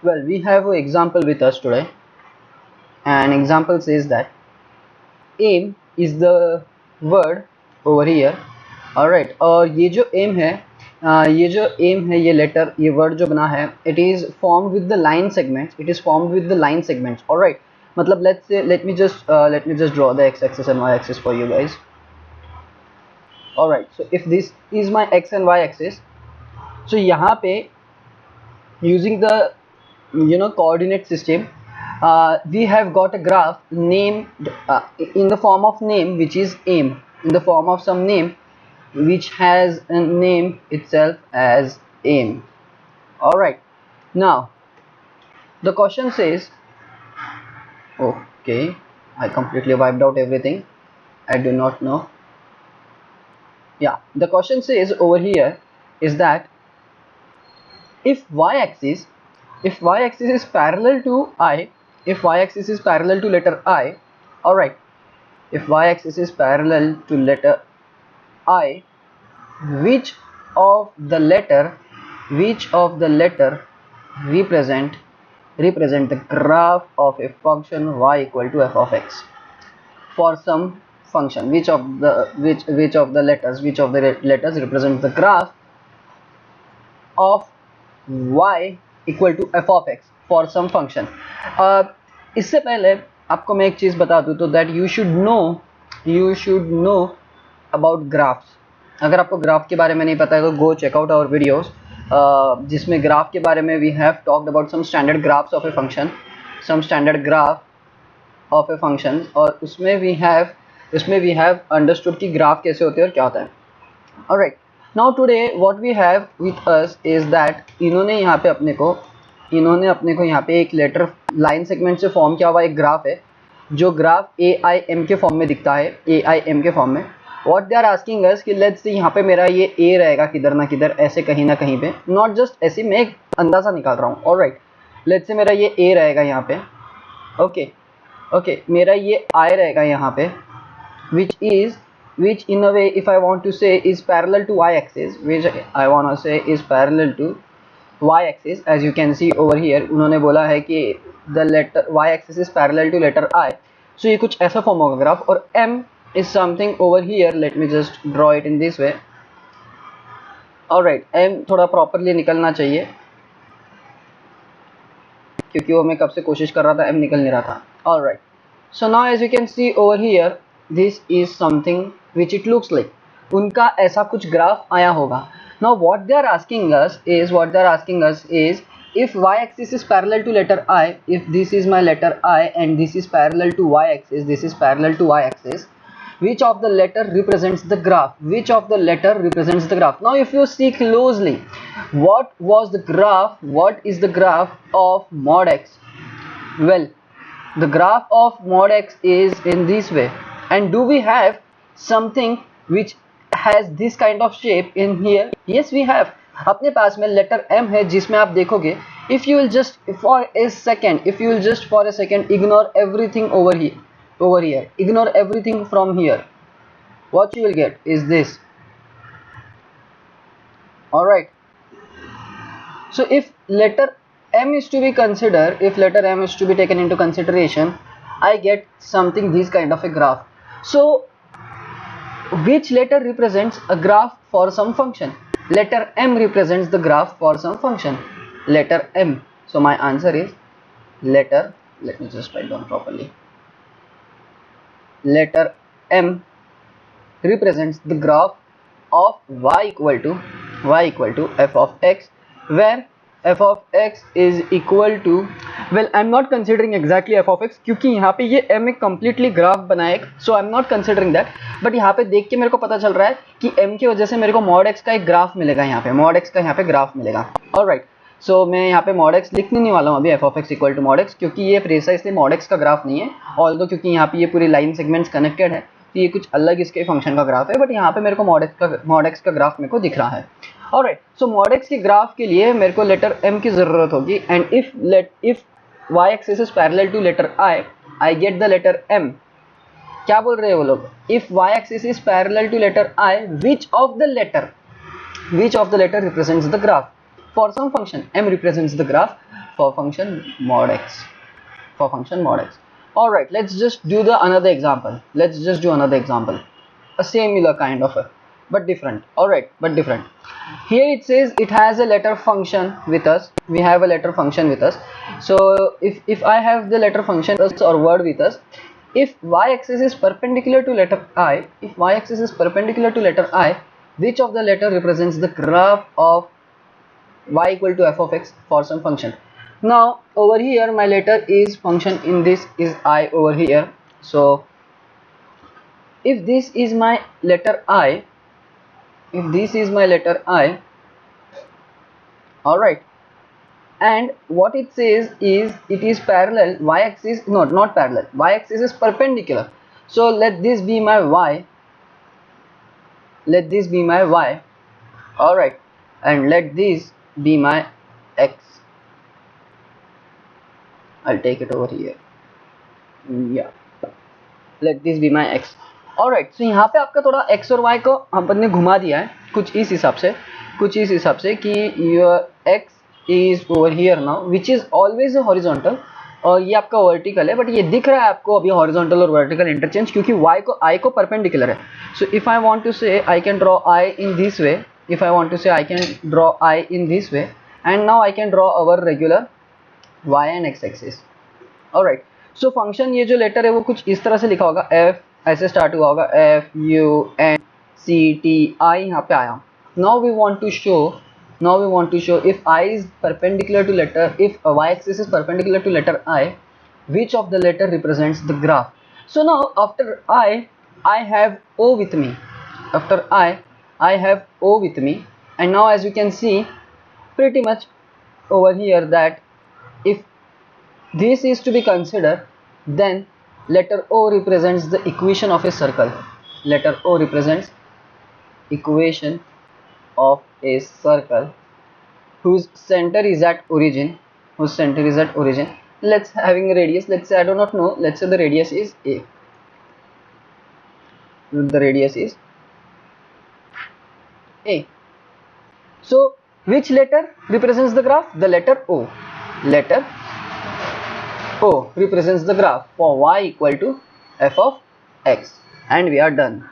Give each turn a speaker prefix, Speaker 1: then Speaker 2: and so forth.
Speaker 1: Well, we have an example with us today, and example says that aim is the word over here. Alright, और ये जो aim है, ये जो aim है, ये letter, ये word जो बना है, it is formed with the line segments. It is formed with the line segments. Alright, मतलब let's say, let me just draw the x-axis and y-axis for you guys. Alright, so if this is my x and y-axis, so यहाँ पे using the coordinate system, we have got a graph named in the form of name, which is aim, in the form of some name which has a name itself as aim. All right, now the question says, okay, I completely wiped out everything, I do not know. Yeah, the question says over here is that if y-axis is parallel to I, if y-axis is parallel to letter I, alright, if y-axis is parallel to letter I, which of the letter represent the graph of a function y equal to f of x for some function, which of the letters represent the graph of y equal to f of x for some function. इससे पहले आपको मैं एक चीज़ बता दूँ तो that you should know about graphs. अगर आपको ग्राफ के बारे में नहीं पता है तो go check out our videos, जिसमें ग्राफ के बारे में we have talked about some standard graphs of a function, some standard graph of a function, और उसमें we have understood कि ग्राफ कैसे होते हैं और क्या होता है. Alright, now today what we have with us is that इन्होंने अपने को यहाँ पे एक लेटर लाइन सेगमेंट से फॉर्म किया हुआ एक ग्राफ है, जो ग्राफ AIM के फॉर्म में दिखता है, AIM के फॉर्म में. What they are asking us कि लेट्स से यहाँ पे मेरा ये A रहेगा किधर ना किधर, ऐसे कहीं ना कहीं पे, नॉट जस्ट ऐसे, मैं एक अंदाज़ा निकाल रहा हूँ. ऑलराइट, लेट्स से मेरा ये A रहेगा यहाँ पे, ओके, मेरा ये I रहेगा यहाँ पे, which in a way if I want to say is parallel to y-axis, which I want to say is parallel to y-axis. As you can see over here, उन्होंने बोला है कि the letter y-axis is parallel to letter I, so ये कुछ ऐसा form होगा graph. और M is something over here, let me just draw it in this way. Alright, M थोड़ा properly निकलना चाहिए, क्योंकि वो मैं कब से कोशिश कर रहा था, M निकल नहीं रहा था. Alright, so now as you can see over here, this is something which it looks like, उनका ऐसा कुछ ग्राफ आया होगा. Now what they are asking us is if y-axis is parallel to letter I, if this is my letter I and this is parallel to y-axis, which of the letter represents the graph, now if you see closely, what is the graph of mod x? Well, the graph of mod x is in this way. And do we have something which has this kind of shape in here? Yes, we have. अपने पास में letter M है, जिसमें आप देखोगे, if you will just for a second ignore everything over here, ignore everything from here, what you will get is this. Alright, so if letter M is to be considered, if letter M is to be taken into consideration, I get something this kind of a graph. So which letter represents a graph for some function? Letter M represents the graph for some function, letter M. So my answer is let me just write down properly, letter M represents the graph of y equal to f of x, where f of x is equal to, well I am not considering exactly f of x, क्योंकि यहाँ पे ये m एक completely graph बनाए, so I am not considering that, but यहाँ पे देख के मेरे को पता चल रहा है कि m की वजह से मेरे को mod x का एक ग्राफ मिलेगा, यहाँ पे ग्राफ मिलेगा. ऑलराइट, सो मैं यहाँ पे mod x लिखने नहीं वाला हूँ अभी, f of x equal to mod x, क्योंकि ये प्रेसाइसली mod x का ग्राफ नहीं है, ऑल्दो क्योंकि यहाँ पे ये पूरी लाइन सेगमेंट्स कनेक्टेड है, तो ये कुछ अलग इसके फंक्शन का ग्राफ है, बट यहाँ पे मेरे को mod x का ग्राफ मेरे को दिख रहा है. ऑलराइट, सो mod x के ग्राफ के लिए मेरे को लेटर m की ज़रूरत होगी, and if y axis is parallel to letter I get the letter M. क्या बोल रहे हैं वो लोग? If y axis is parallel to letter I, which of the letter represents the graph for some function? M represents the graph for function mod x, for function mod x. All right, let's just do the another example. Let's just do another example, a similar kind of a, but different. All right, but different. Here it says it has a letter function with us. We have a letter function with us. So if I have the letter function or word with us, if y-axis is perpendicular to letter I, if y-axis is perpendicular to letter I, which of the letter represents the graph of y equal to f of x for some function. Now over here my letter is function in this is I over here. So if this is my letter I, if this is my letter I, all right, and what it says is it is parallel y-axis, not parallel, y-axis is perpendicular. So let this be my y, let this be my y, all right, and let this be my x. I'll take it over here, yeah, let this be my x. Alright, so यहाँ पे आपका थोड़ा x और y को अपन ने घुमा दिया है कुछ इस हिसाब से, कुछ इस हिसाब से कि your x is over here now which is always horizontal, और ये आपका वर्टिकल है, बट ये दिख रहा है आपको अभी हॉरिजॉन्टल और वर्टिकल इंटरचेंज क्योंकि y को i को परपेंडिकुलर है. So if I want to say I can draw i in this way, if I want to say I can draw i in this way, and now I can draw our regular y and x axis. Alright, so function ये जो letter है वो कुछ इस तरह से लिखा होगा, f ऐसे स्टार्ट हुआ होगा, f u n c t i यहाँ पे आया. Now we want to show, now we want to show if I is perpendicular to letter, if a y-axis is perpendicular to letter I, which of the letter represents the graph. So now after I have O with me, after I have O with me, and now as you can see pretty much over here that if this is to be considered, then letter O represents the equation of a circle. Letter O represents equation of a circle whose center is at origin, whose center is at origin. Let's having a radius, let's say I do not know, let's say the radius is a, the radius is a. So which letter represents the graph? The letter O. Letter O represents the graph for y equal to f of x, and we are done.